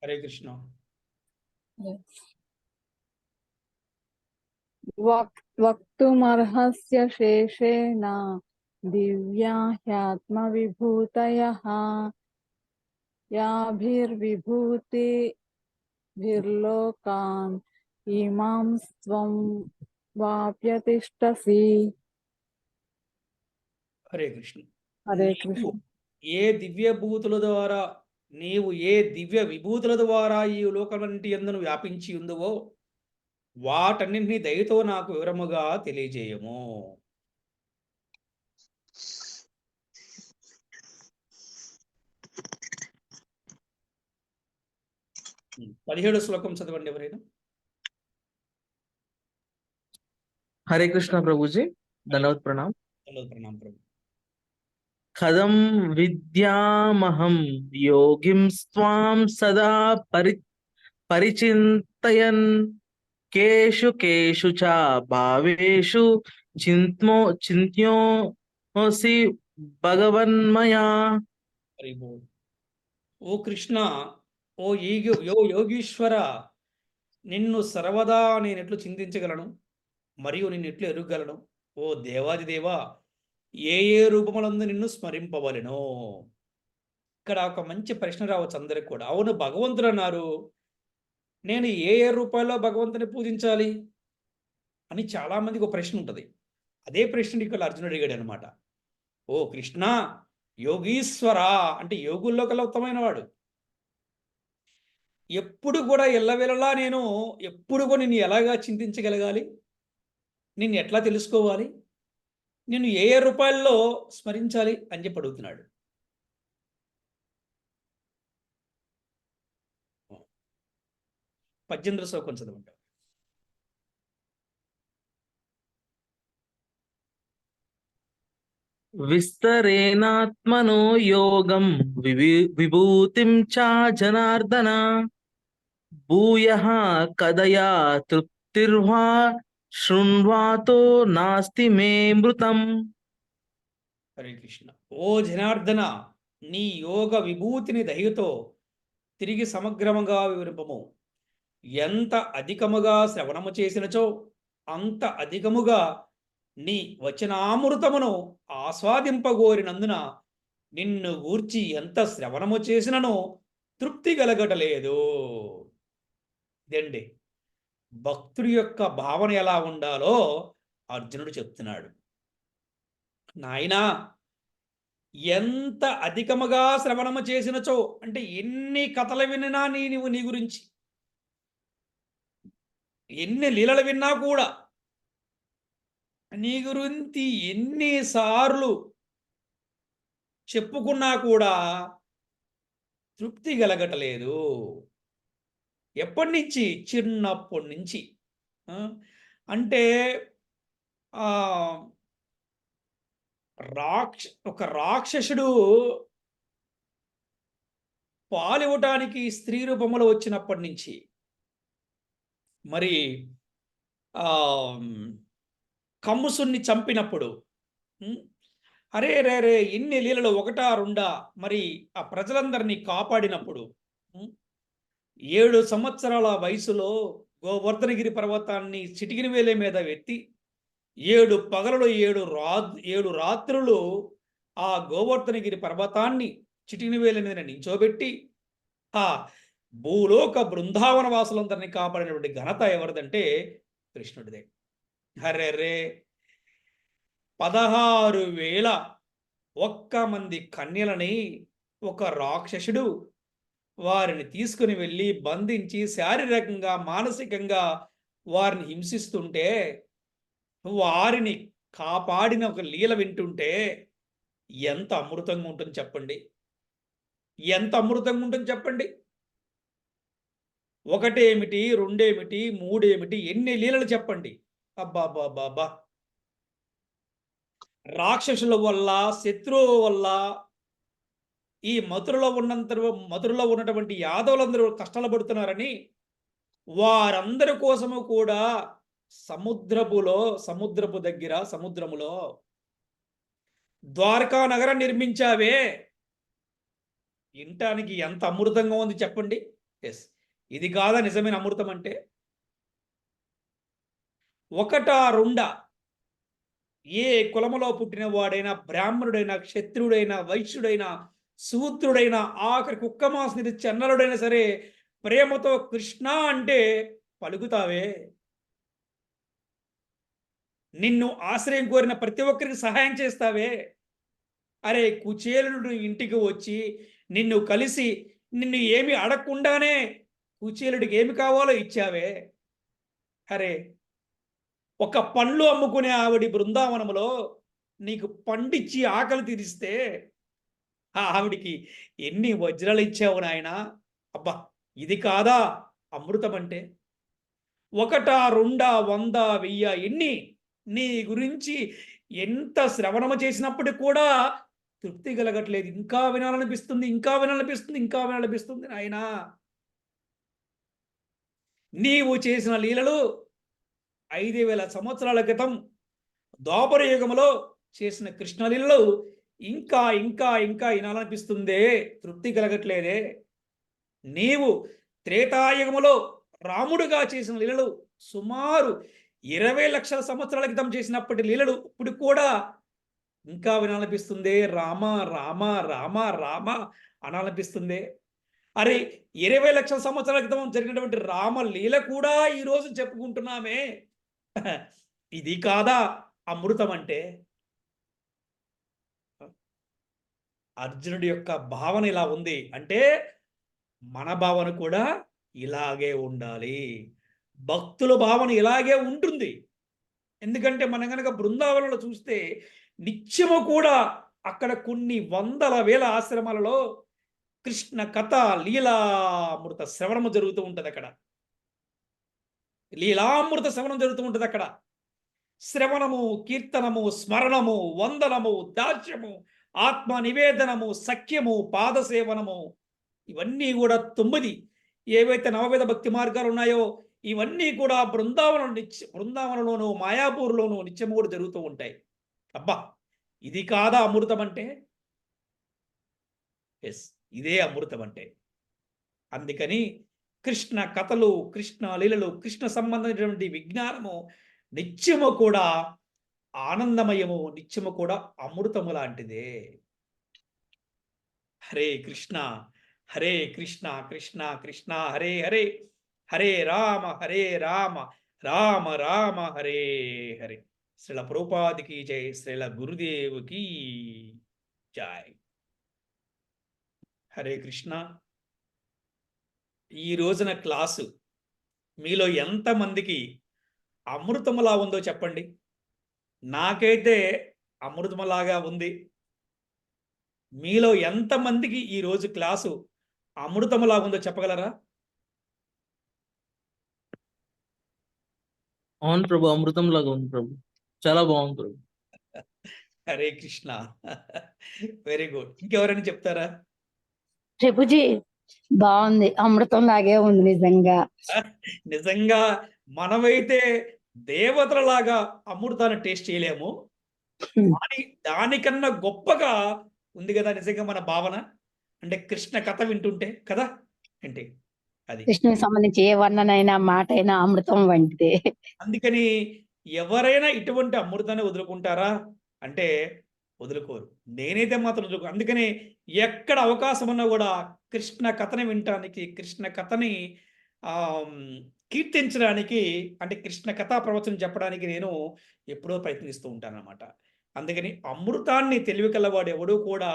హరే కృష్ణ. వక్తుమర్హస్య శేషేణ దివ్యా హ్యాత్మవిభూతయః యాభిర్విభూతిభిర్లోకాన్ ఇమాం స్వం వాప్యతిష్టసి. హరే కృష్ణ. హరే కృష్ణ. ఏ దివ్యభూతుల ద్వారా నీవు ఏ దివ్య విభూతుల ద్వారా ఈ లోకమంటి యందు వ్యాపించి ఉందువో వాటన్నింటినీ దయతో నాకు వివరముగా తెలియజేయము. పదిహేడు శ్లోకం చదవండి ఎవరైనా. हरे कृष्ण प्रभु जी, दंडवत प्रणाम। प्रणाम प्रभु। कथं विद्यामहं योगिं स्वां सदा परिचिन्तयन् केषु केषु च भावेषु चिन्त्योऽसि भगवन्मया। हरि बोल। ओ कृष्ण, ओ योगीश्वर, నిన్ను సర్వదా నేను ఎట్లు చింతించగలను మరియు నిన్ను ఎట్లు ఎరుగలను. ఓ దేవాది దేవా, ఏ ఏ రూపములందు నిన్ను స్మరింపవలెనో. ఇక్కడ ఒక మంచి ప్రశ్న రావచ్చు అందరికి కూడా. అవును, భగవంతుడు అన్నారు, నేను ఏ ఏ రూపాల్లో భగవంతుని పూజించాలి అని చాలా మందికి ఒక ప్రశ్న ఉంటుంది. అదే ప్రశ్న ఇక్కడ అర్జునుడు అడిగాడు అనమాట. ఓ కృష్ణ, యోగీశ్వర అంటే యోగుల్లో కల్లా ఉత్తమైన వాడు. ఎప్పుడు కూడా ఎల్లవేళలా నేను ఎప్పుడు కూడా నిన్ను ఎలాగా చింతించగలగాలి, నిన్ను ఎట్లా తెలుసుకోవాలి, నిన్ను ఏ ఏ రూపాయల్లో స్మరించాలి అని చెప్పి అడుగుతున్నాడు. 18వ శ్లోకం చదవండి. విస్తరేణాత్మనో యోగం విభూతిం చ జనార్దన భూయః కదయా తృప్తిర్వా శృణ్వాతో నాస్తి మే మృతం. హరే కృష్ణ. ఓ జనార్దన, నీ యోగ విభూతిని దయతో తిరిగి సమగ్రముగా వివరింపము. ఎంత అధికముగా శ్రవణము చేసినచో అంత అధికముగా నీ వచనామృతమును ఆస్వాదింపగోరినందున నిన్ను గూర్చి ఎంత శ్రవణము చేసినను తృప్తి కలగటలేదు. ఇదండి భక్తుడి యొక్క భావన ఎలా ఉండాలో అర్జునుడు చెప్తున్నాడు. నాయనా, ఎంత అధికముగా శ్రవణము చేసినచో అంటే ఎన్ని కథలు విన్నా నీవు నీ గురించి, ఎన్ని లీలలు విన్నా కూడా నీ గురించి ఎన్నిసార్లు చెప్పుకున్నా కూడా తృప్తి కలగటలేదు. ఎప్పటి నుంచి? చిన్నప్పటి నుంచి. అంటే ఒక రాక్షసుడు పాలివ్వటానికి స్త్రీ రూపంలో వచ్చినప్పటి నుంచి, మరి కంసుని చంపినప్పుడు, అరే రే రే ఎన్ని లీలలు, ఒకటా రెండా, మరి ఆ ప్రజలందరినీ కాపాడినప్పుడు, 7 సంవత్సరాల వయసులో గోవర్ధనగిరి పర్వతాన్ని చిటికిన వేలే మీద ఎత్తి 7 పగలులు 7 రాత్రులు ఆ గోవర్ధనగిరి పర్వతాన్ని చిటికిన వేల మీద నించోబెట్టి ఆ భూలోక బృందావన వాసులందరినీ కాపాడినటువంటి ఘనత ఎవరిదంటే కృష్ణుడిదే. హర్రెర్రే 16,000 మంది కన్యలని ఒక రాక్షసుడు వారిని తీసుకుని వెళ్ళి బంధించి శారీరకంగా మానసికంగా వారిని హింసిస్తుంటే వారిని కాపాడిన ఒక లీల వింటుంటే ఎంత అమృతంగా ఉంటుంది చెప్పండి. ఎంత అమృతంగా ఉంటుంది చెప్పండి. ఒకటేమిటి, రెండేమిటి, మూడేమిటి, ఎన్ని లీలలు చెప్పండి. అబ్బాబాబాబా, రాక్షసుల వల్ల, శత్రువు వల్ల ఈ మధురలో ఉన్నటువంటి యాదవులందరూ కష్టాలు పడుతున్నారని వారందరి కోసము కూడా సముద్రములో ద్వారకా నగరం నిర్మించావే. వినటానికి ఎంత అమృతంగా ఉంది చెప్పండి. ఎస్, ఇది కాదా నిజమైన అమృతం అంటే? ఒకటా రెండా, ఏ కులములో పుట్టిన వాడైనా, బ్రాహ్మణుడైనా, క్షత్రుడైనా, వైశ్యుడైనా, శూద్రుడైనా, ఆఖరి కుక్కమాసిన చెన్నలుడైనా సరే ప్రేమతో కృష్ణ అంటే పలుకుతావే. నిన్ను ఆశ్రయం కోరిన ప్రతి ఒక్కరికి సహాయం చేస్తావే. అరే, కుచేలుడు ఇంటికి వచ్చి నిన్ను కలిసి నిన్ను ఏమి అడగకుండానే కుచేలుడికి ఏమి కావాలో ఇచ్చావే. అరే, ఒక పండ్లు అమ్ముకునే ఆవిడి బృందావనంలో నీకు పండిచ్చి ఆకలి తీరిస్తే ఆ ఆవిడికి ఎన్ని వజ్రాలు ఇచ్చావు నాయనా. అబ్బా, ఇది కాదా అమృతం అంటే? ఒకటా రెండా, 100, 1000 ఎన్ని నీ గురించి ఎంత శ్రవణము చేసినప్పటికి కూడా తృప్తి కలగట్లేదు. ఇంకా వినాలనిపిస్తుంది, ఇంకా వినాలనిపిస్తుంది, ఇంకా వినాలనిపిస్తుంది. నాయనా, నీవు చేసిన లీలలు 5,000 సంవత్సరాల క్రితం ద్వాపర యుగములో చేసిన కృష్ణలీలలు ఇంకా ఇంకా ఇంకా వినాలనిపిస్తుందే, తృప్తి కలగట్లేదే. నీవు త్రేతాయుగములో రాముడుగా చేసిన లీలలు సుమారు 20 లక్షల సంవత్సరాల క్రితం చేసినప్పటి లీలలు ఇప్పుడు కూడా ఇంకా వినాలనిపిస్తుంది, రామ రామ రామ రామ అనాలనిపిస్తుంది. అరే 20 లక్షల సంవత్సరాల క్రితం జరిగినటువంటి రామలీల కూడా ఈరోజు చెప్పుకుంటున్నామే. ఇది కాదా అమృతం అంటే? అర్జునుడి యొక్క భావన ఇలా ఉంది అంటే మన భావన కూడా ఇలాగే ఉండాలి. భక్తుల భావన ఇలాగే ఉంటుంది. ఎందుకంటే మనం గనక బృందావనంలో చూస్తే నిత్యము కూడా అక్కడ కొన్ని వందల వేల ఆశ్రమాలలో కృష్ణ కథ లీలామృత శ్రవణము జరుగుతూ ఉంటుంది. అక్కడ లీలామృత శ్రవణం జరుగుతూ ఉంటుంది. అక్కడ శ్రవణము, కీర్తనము, స్మరణము, వందనము, దాస్యము, ఆత్మ నివేదనము, సఖ్యము, పాదసేవనము, ఇవన్నీ కూడా 9 ఏవైతే నవవిధ భక్తి మార్గాలు ఉన్నాయో ఇవన్నీ కూడా బృందావనంలోను మాయాపూర్లోను నిత్యము కూడా జరుగుతూ ఉంటాయి. అబ్బా, ఇది కాదా అమృతం అంటే? ఎస్, ఇదే అమృతం అంటే. అందుకని కృష్ణ కథలు, కృష్ణ లీలలు, కృష్ణ సంబంధమైనటువంటి విజ్ఞానము నిత్యము కూడా ఆనందమయము, నిత్యము కూడా అమృతము లాంటిదే. హరే కృష్ణ హరే కృష్ణ కృష్ణ కృష్ణ హరే హరే, హరే రామ రామ రామ హరే హరే. శ్రీల ప్రభుపాదికి జై, శ్రీల గురుదేవుకి జై. హరే కృష్ణ. ఈ రోజున క్లాసు మీలో ఎంతమందికి అమృతములా ఉందో చెప్పండి. నాకైతే అమృతములాగా ఉంది. మీలో ఎంతమందికి ఈ రోజు క్లాసు అమృతములా ఉందో చెప్పగలరా? అవును ప్రభు, అమృతం లాగా ఉంది ప్రభు, చాలా బాగుంది ప్రభు. హరే కృష్ణ. Very good. ఇంకెవరైనా చెప్తారా? ప్రభుజీ బాగుంది, అమృతం లాగే ఉంది నిజంగా. నిజంగా మనమైతే దేవతలలాగా అమృతాన్ని టేస్ట్ చేయలేము. దానికన్నా గొప్పగా ఉంది కదా నిజంగా మన భావన. అంటే కృష్ణ కథ వింటుంటే కదా ఏంటి అది. కృష్ణునికి సంబంధించి ఏ వర్ణనైనా మాట అయినా అమృతం వంటిదే. అందుకని ఎవరైనా ఇటువంటి అమృతాన్ని వదులుకుంటారా అంటే వదులుకోరు. నేనైతే మాత్రం వదులుకో. అందుకని ఎక్కడ అవకాశం ఉన్నా కూడా కృష్ణ కథని వినటానికి, కృష్ణ కథని కీర్తించడానికి, అంటే కృష్ణ కథా ప్రవచనం చెప్పడానికి నేను ఎప్పుడో ప్రయత్నిస్తూ ఉంటాను అన్నమాట. అందుకని అమృతాన్ని తెలివి కలవాడు ఎవడూ కూడా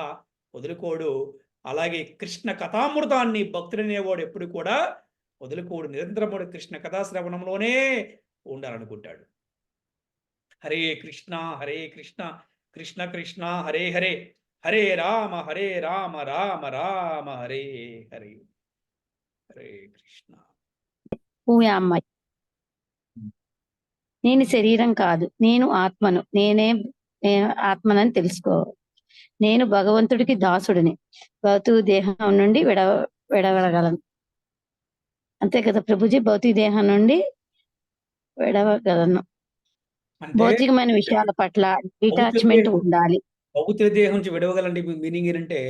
వదులుకోడు. అలాగే కృష్ణ కథామృతాన్ని భక్తుడనేవాడు ఎప్పుడు కూడా వదులుకోడు. నిరంతరముడు కృష్ణ కథా శ్రవణంలోనే ఉండాలనుకుంటాడు. హరే కృష్ణ కృష్ణ కృష్ణ హరే హరే, హరే రామ రామ రామ హరే హరే. హరే కృష్ణ. అమ్మాయి, నేను శరీరం కాదు, నేను ఆత్మను, నేనే ఆత్మనని తెలుసుకోవాలి. నేను భగవంతుడికి దాసుడిని, భౌతిక దేహం నుండి విడవగలను. అంతే కదా ప్రభుజీ, భౌతిక దేహం నుండి విడవగలను. భౌతికమైన విషయాల పట్ల డిటాచ్మెంట్ ఉండాలి. భౌతిక దేహం నుంచి విడవగలండి మీనింగ్ ఏంటంటే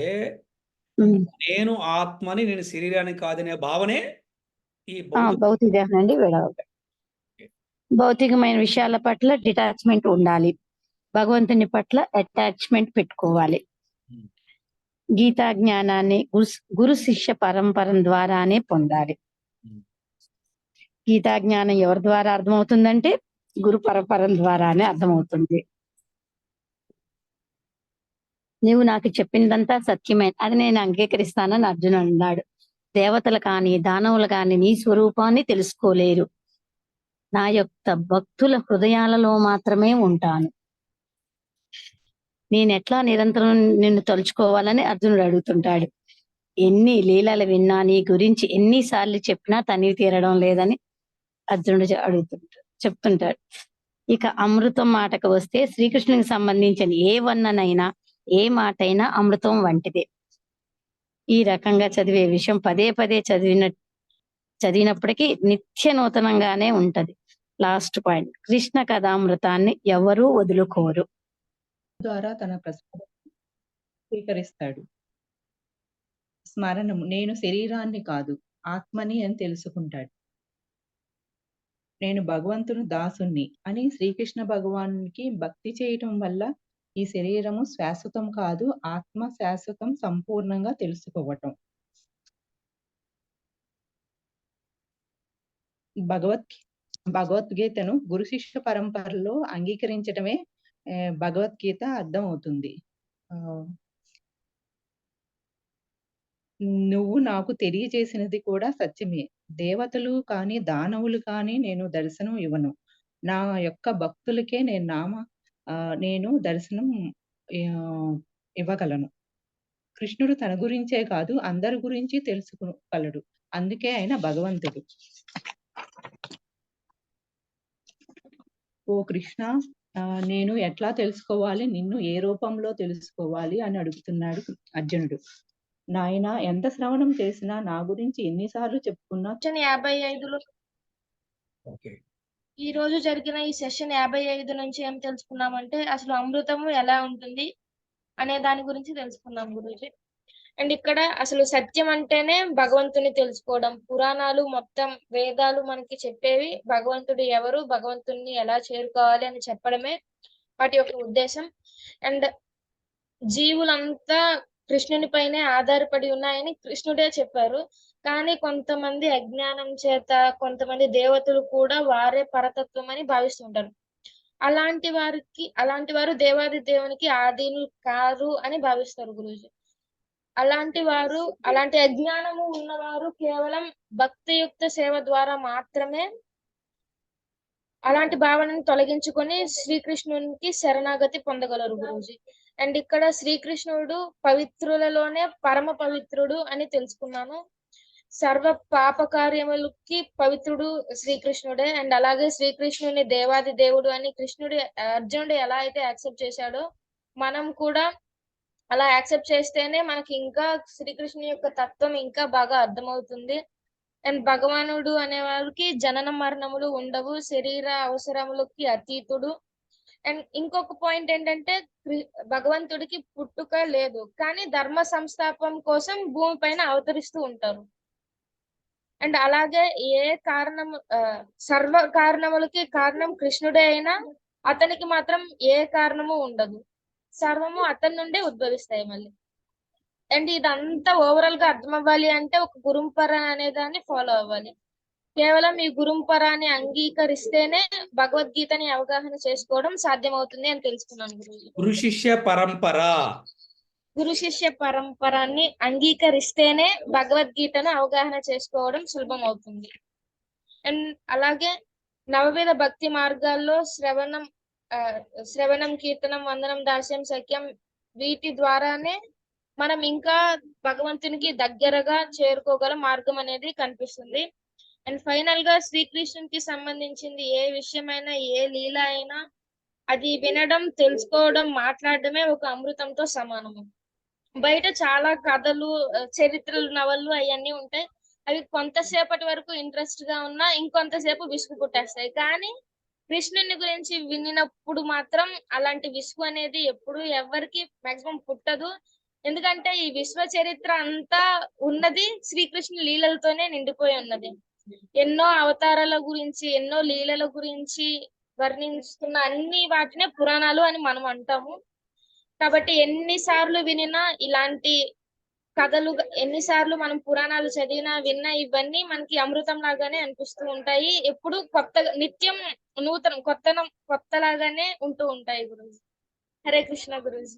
నేను ఆత్మని, నేను శరీరాన్ని కాదనే భావనే ఈ భౌతిక దేహం నుండి విడవగలను. భౌతికమైన విషయాల పట్ల డిటాచ్మెంట్ ఉండాలి, భగవంతుని పట్ల అటాచ్మెంట్ పెట్టుకోవాలి. గీతా జ్ఞానాన్ని గురు శిష్య పరంపర ద్వారానే పొందాలి. గీతా జ్ఞానం ఎవరి ద్వారా అర్థమవుతుందంటే గురు పరంపర ద్వారానే అర్థమవుతుంది. నువ్వు నాకు చెప్పిందంతా సత్యమైన, అది నేను అంగీకరిస్తానని అర్జునుడు అన్నాడు. దేవతలు కానీ దానవులు కానీ నీ స్వరూపాన్ని తెలుసుకోలేరు, నా యొక్క భక్తుల హృదయాలలో మాత్రమే ఉంటాను. నేనెట్లా నిరంతరం నిన్ను తలుచుకోవాలని అర్జునుడు అడుగుతుంటాడు. ఎన్ని లీలలు విన్నా, నీ గురించి ఎన్నిసార్లు చెప్పినా తనివి తీరడం లేదని అర్జునుడు చెప్తుంటాడు. ఇక అమృతం మాటకు వస్తే శ్రీకృష్ణునికి సంబంధించిన ఏ వర్ణనైనా ఏ మాట అయినా అమృతం వంటిదే. ఈ రకంగా చదివే విషయం పదే పదే చదివినప్పటికీ నిత్య నూతనంగానే ఉంటది. లాస్ట్ పాయింట్, కృష్ణ కథామృతాన్ని ఎవరూ వదులుకోరు. ద్వారా తన ప్రసాదం స్వీకరిస్తాడు. స్మరణము, నేను శరీరాన్ని కాదు ఆత్మని అని తెలుసుకుంటాడు. నేను భగవంతుని దాసుని అని శ్రీకృష్ణ భగవానునికి భక్తి చేయటం వల్ల ఈ శరీరము శాశ్వతం కాదు, ఆత్మ శాశ్వతం సంపూర్ణంగా తెలుసుకోవటం. భగవద్గీతను గురు శిష్య పరంపరలో అంగీకరించడమే భగవద్గీత అర్థం అవుతుంది. నువ్వు నాకు తెలియజేసినది కూడా సత్యమే. దేవతలు కానీ దానవులు కానీ నేను దర్శనం ఇవ్వను. నా యొక్క భక్తులకే నేను దర్శనం ఇవ్వగలను. కృష్ణుడు తన గురించే కాదు అందరి గురించి తెలుసుకోగలడు. అందుకే ఆయన భగవంతుడు. ఓ కృష్ణ, నేను ఎట్లా తెలుసుకోవాలి, నిన్ను ఏ రూపంలో తెలుసుకోవాలి అని అడుగుతున్నాడు అర్జునుడు. నాయన, ఎంత శ్రవణం చేసినా నా గురించి ఎన్నిసార్లు చెప్పుకున్నా 55లో ఓకే. ఈ రోజు జరిగిన ఈ సెషన్ 55 నుంచి ఏం తెలుసుకున్నామంటే అసలు అమృతము ఎలా ఉంటుంది అనే దాని గురించి తెలుసుకున్నాం గురూజీ. అండ్ ఇక్కడ అసలు సత్యం అంటేనే భగవంతుని తెలుసుకోవడం. పురాణాలు మొత్తం వేదాలు మనకి చెప్పేవి భగవంతుడు ఎవరు, భగవంతుని ఎలా చేరుకోవాలి అని చెప్పడమే వాటి యొక్క ఉద్దేశం. అండ్ జీవులంతా కృష్ణుని పైనే ఆధారపడి ఉన్నాయని కృష్ణుడే చెప్పారు. కానీ కొంతమంది అజ్ఞానం చేత కొంతమంది దేవతలు కూడా వారే పరతత్వం అని భావిస్తుంటారు. అలాంటి వారు దేవాది దేవునికి ఆధీనులు కారు అని భావిస్తారు గురూజీ. అలాంటి అజ్ఞానము ఉన్నవారు కేవలం భక్తియుక్త సేవ ద్వారా మాత్రమే అలాంటి భావనను తొలగించుకొని శ్రీకృష్ణునికి శరణాగతి పొందగలరు గురూజీ. అండ్ ఇక్కడ శ్రీకృష్ణుడు పవిత్రులలోనే పరమ పవిత్రుడు అని తెలుసుకున్నాను. సర్వ పాప కార్యములకి పవిత్రుడు శ్రీకృష్ణుడే. అండ్ అలాగే శ్రీకృష్ణుని దేవాది దేవుడు అని అర్జునుడు ఎలా అయితే యాక్సెప్ట్ చేశాడో మనం కూడా అలా యాక్సెప్ట్ చేస్తేనే మనకి ఇంకా శ్రీకృష్ణుని యొక్క తత్వం ఇంకా బాగా అర్థమవుతుంది. అండ్ భగవానుడు అనే వారికి జనన మరణములు ఉండవు, శరీర అవసరములకి అతీతుడు. అండ్ ఇంకొక పాయింట్ ఏంటంటే భగవంతుడికి పుట్టుక లేదు, కానీ ధర్మ సంస్థాపన కోసం భూమి పైన అవతరిస్తూ ఉంటారు. అండ్ అలాగే సర్వ కారణములకి కారణం కృష్ణుడే అయినా అతనికి మాత్రం ఏ కారణము ఉండదు. సర్వము అతని నుండే ఉద్భవిస్తాయి మళ్ళీ. అండ్ ఇదంతా ఓవరాల్ గా అర్థం అవ్వాలి అంటే ఒక గురుంపర అనే దాన్ని ఫాలో అవ్వాలి. కేవలం ఈ గురుంపరాన్ని అంగీకరిస్తేనే భగవద్గీతని అవగాహన చేసుకోవడం సాధ్యమవుతుంది అని తెలుసుకున్నాను గురుజీ. గురు శిష్య పరంపర. గురు శిష్య పరంపరాన్ని అంగీకరిస్తేనే భగవద్గీతను అవగాహన చేసుకోవడం సులభం అవుతుంది. అండ్ అలాగే నవవిధ భక్తి మార్గాల్లో శ్రవణం, కీర్తనం, వందనం, దాస్యం, సఖ్యం వీటి ద్వారానే మనం ఇంకా భగవంతునికి దగ్గరగా చేరుకోగల మార్గం అనేది కనిపిస్తుంది. అండ్ ఫైనల్ గా శ్రీకృష్ణునికి సంబంధించింది ఏ విషయమైనా, ఏ లీల అయినా అది వినడం, తెలుసుకోవడం, మాట్లాడడమే ఒక అమృతంతో సమానము. బయట చాలా కథలు, చరిత్రలు, నవళ్ళు అవన్నీ ఉంటాయి. అవి కొంతసేపటి వరకు ఇంట్రెస్ట్ గా ఉన్నా ఇంకొంతసేపు విసుగు పుట్టేస్తాయి. కానీ కృష్ణుని గురించి వినినప్పుడు మాత్రం అలాంటి విసుగు అనేది ఎప్పుడు ఎవరికి మాక్సిమం పుట్టదు. ఎందుకంటే ఈ విశ్వ చరిత్ర అంతా ఉన్నది శ్రీకృష్ణ లీలలతోనే నిండిపోయి ఉన్నది. ఎన్నో అవతారాల గురించి, ఎన్నో లీలల గురించి వర్ణిస్తున్న అన్ని వాటినే పురాణాలు అని మనం అంటాము. కాబట్టి ఎన్నిసార్లు వినినా ఇలాంటి కథలు, ఎన్నిసార్లు మనం పురాణాలు చదివినా విన్నా ఇవన్నీ మనకి అమృతం లాగానే అనిపిస్తూ ఉంటాయి. ఎప్పుడు నిత్యం నూతనం కొత్తలాగానే ఉంటూ ఉంటాయి గురుజీ. హరే కృష్ణ గురుజీ.